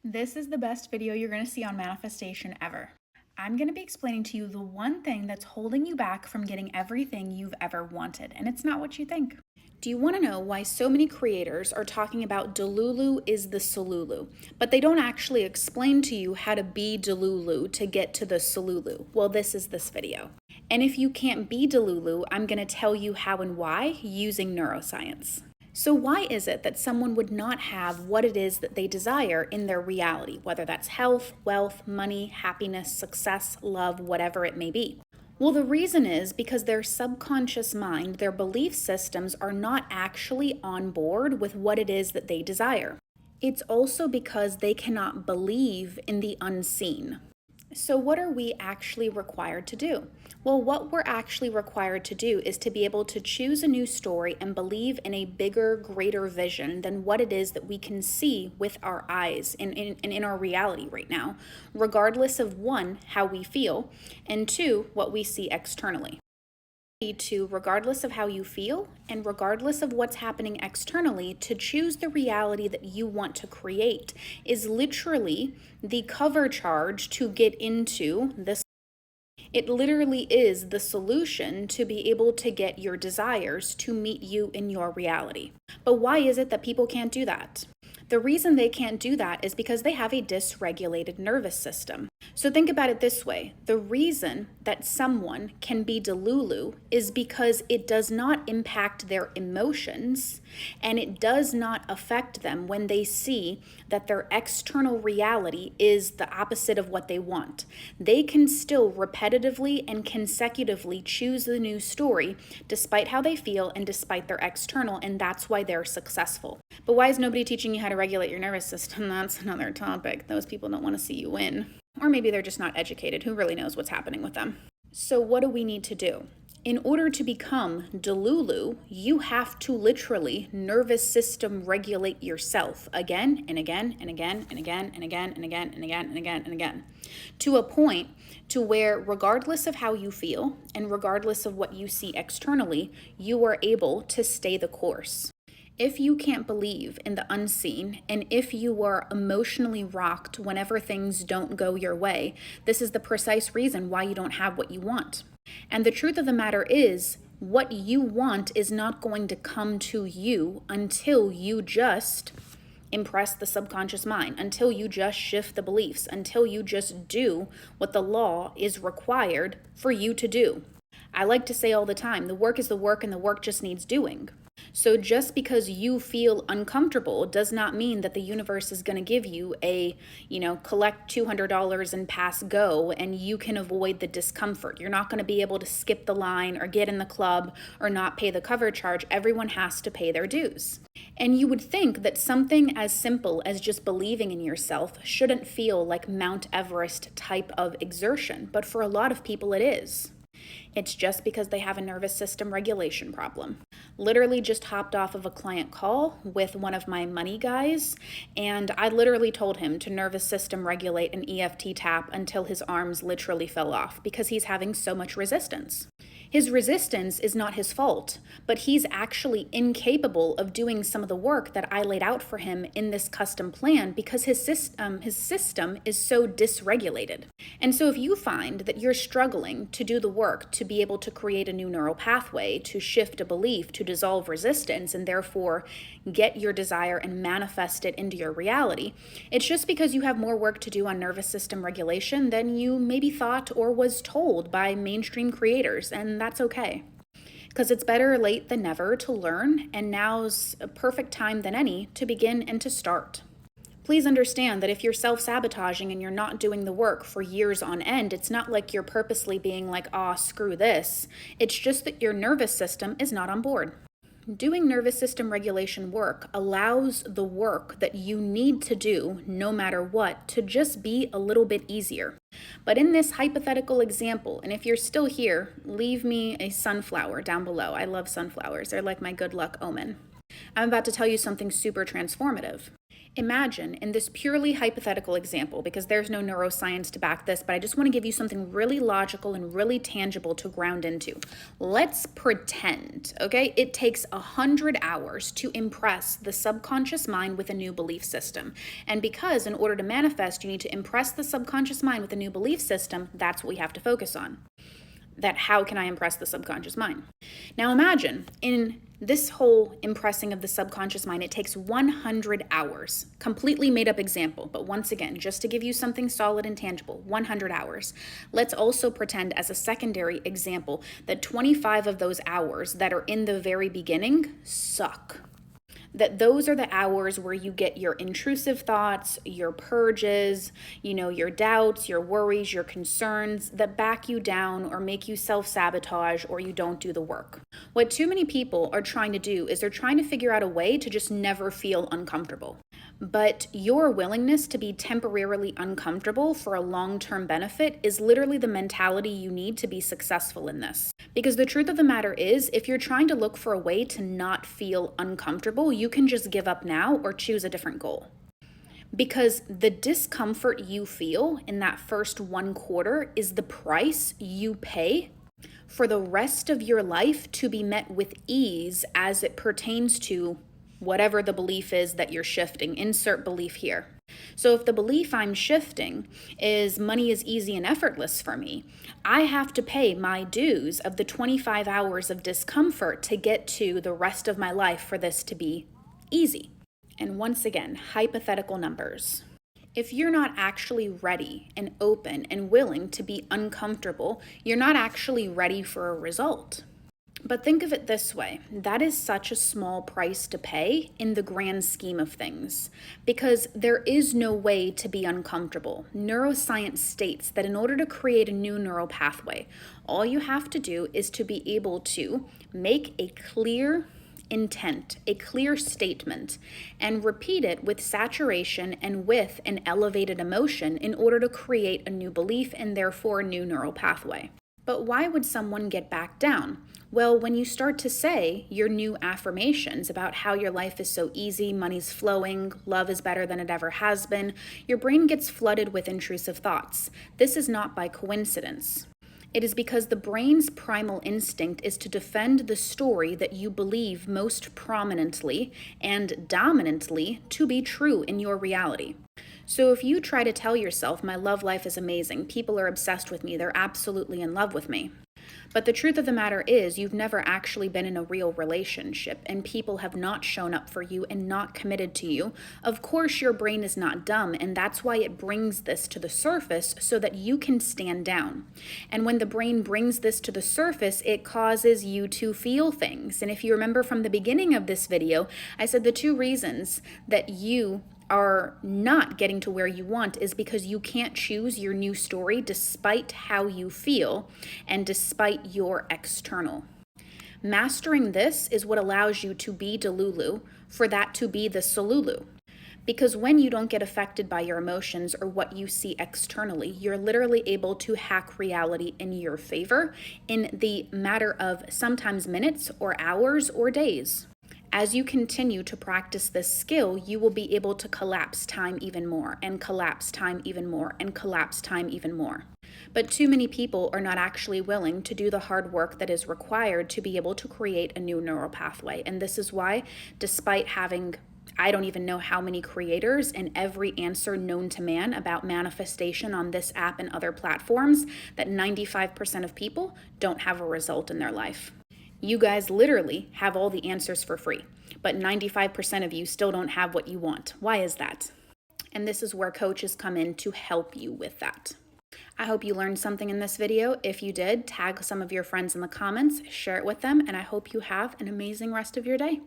This is the best video you're going to see on manifestation ever. I'm going to be explaining to you the one thing that's holding you back from getting everything you've ever wanted, and it's not what you think. Do you want to know why so many creators are talking about delulu is the solulu, but they don't actually explain to you how to be delulu to get to the solulu? Well, this is this video. And if you can't be delulu, I'm going to tell you how and why using neuroscience. So why is it that someone would not have what it is that they desire in their reality, whether that's health, wealth, money, happiness, success, love, whatever it may be? Well, the reason is because their subconscious mind, their belief systems are not actually on board with what it is that they desire. It's also because they cannot believe in the unseen. So what are we actually required to do? Well, what we're actually required to do is to be able to choose a new story and believe in a bigger, greater vision than what it is that we can see with our eyes and in our reality right now, regardless of one, how we feel, and two, what we see externally. To, regardless of how you feel and regardless of what's happening externally, to choose the reality that you want to create is literally the cover charge to get into this. It literally is the solution to be able to get your desires to meet you in your reality. But why is it that people can't do that? The reason they can't do that is because they have a dysregulated nervous system. So think about it this way. The reason that someone can be delulu is because it does not impact their emotions and it does not affect them when they see that their external reality is the opposite of what they want. They can still repetitively and consecutively choose the new story despite how they feel and despite their external, and that's why they're successful. But why is nobody teaching you how to regulate your nervous system? That's another topic. Those people don't want to see you win. Or maybe they're just not educated. Who really knows what's happening with them? So what do we need to do? In order to become delulu, you have to literally nervous system regulate yourself again and again and again and again and again and again and again and again and again, to a point to where regardless of how you feel and regardless of what you see externally, you are able to stay the course. If you can't believe in the unseen, and if you are emotionally rocked whenever things don't go your way, this is the precise reason why you don't have what you want. And the truth of the matter is, what you want is not going to come to you until you just impress the subconscious mind, until you just shift the beliefs, until you just do what the law is required for you to do. I like to say all the time, the work is the work and the work just needs doing. So just because you feel uncomfortable does not mean that the universe is going to give you a, collect $200 and pass go and you can avoid the discomfort. You're not going to be able to skip the line or get in the club or not pay the cover charge. Everyone has to pay their dues. And you would think that something as simple as just believing in yourself shouldn't feel like Mount Everest type of exertion, but for a lot of people it is. It's just because they have a nervous system regulation problem. Literally just hopped off of a client call with one of my money guys, and I literally told him to nervous system regulate an EFT tap until his arms literally fell off because he's having so much resistance. His resistance is not his fault, but he's actually incapable of doing some of the work that I laid out for him in this custom plan because his system is so dysregulated. And so if you find that you're struggling to do the work to be able to create a new neural pathway, to shift a belief, to dissolve resistance, and therefore get your desire and manifest it into your reality, it's just because you have more work to do on nervous system regulation than you maybe thought or was told by mainstream creators, and that's okay. Because it's better late than never to learn, and now's a perfect time than any to begin and to start. Please understand that if you're self-sabotaging and you're not doing the work for years on end, it's not like you're purposely being like, screw this. It's just that your nervous system is not on board. Doing nervous system regulation work allows the work that you need to do, no matter what, to just be a little bit easier. But in this hypothetical example, and if you're still here, leave me a sunflower down below. I love sunflowers. They're like my good luck omen. I'm about to tell you something super transformative. Imagine in this purely hypothetical example, because there's no neuroscience to back this, but I just want to give you something really logical and really tangible to ground into. Let's pretend, okay, it takes 100 hours to impress the subconscious mind with a new belief system. And because in order to manifest, you need to impress the subconscious mind with a new belief system, that's what we have to focus on. That how can I impress the subconscious mind? Now imagine in this whole impressing of the subconscious mind, it takes 100 hours. Completely made up example, but once again, just to give you something solid and tangible, 100 hours. Let's also pretend as a secondary example that 25 of those hours that are in the very beginning suck. That those are the hours where you get your intrusive thoughts, your purges, your doubts, your worries, your concerns that back you down or make you self-sabotage or you don't do the work. What too many people are trying to do is they're trying to figure out a way to just never feel uncomfortable. But your willingness to be temporarily uncomfortable for a long-term benefit is literally the mentality you need to be successful in this. Because the truth of the matter is, if you're trying to look for a way to not feel uncomfortable, you can just give up now or choose a different goal. Because the discomfort you feel in that first 1/4 is the price you pay for the rest of your life to be met with ease as it pertains to whatever the belief is that you're shifting. Insert belief here. So if the belief I'm shifting is money is easy and effortless for me, I have to pay my dues of the 25 hours of discomfort to get to the rest of my life for this to be easy. And once again, hypothetical numbers. If you're not actually ready and open and willing to be uncomfortable, you're not actually ready for a result. But think of it this way, that is such a small price to pay in the grand scheme of things, because there is no way to be uncomfortable. Neuroscience states that in order to create a new neural pathway, all you have to do is to be able to make a clear intent, a clear statement, and repeat it with saturation and with an elevated emotion in order to create a new belief and therefore a new neural pathway. But why would someone get back down? Well, when you start to say your new affirmations about how your life is so easy, money's flowing, love is better than it ever has been, your brain gets flooded with intrusive thoughts. This is not by coincidence. It is because the brain's primal instinct is to defend the story that you believe most prominently and dominantly to be true in your reality. So if you try to tell yourself, my love life is amazing, people are obsessed with me, they're absolutely in love with me. But the truth of the matter is, you've never actually been in a real relationship, and people have not shown up for you and not committed to you. Of course, your brain is not dumb, and that's why it brings this to the surface so that you can stand down. And when the brain brings this to the surface, it causes you to feel things. And if you remember from the beginning of this video, I said the 2 reasons that you are not getting to where you want is because you can't choose your new story despite how you feel and despite your external. Mastering this is what allows you to be delulu for that to be the solulu. Because when you don't get affected by your emotions or what you see externally, you're literally able to hack reality in your favor in the matter of sometimes minutes or hours or days. As you continue to practice this skill, you will be able to collapse time even more and collapse time even more and collapse time even more. But too many people are not actually willing to do the hard work that is required to be able to create a new neural pathway. And this is why, despite having I don't even know how many creators and every answer known to man about manifestation on this app and other platforms, that 95% of people don't have a result in their life. You guys literally have all the answers for free, but 95% of you still don't have what you want. Why is that? And this is where coaches come in to help you with that. I hope you learned something in this video. If you did, tag some of your friends in the comments, share it with them, and I hope you have an amazing rest of your day.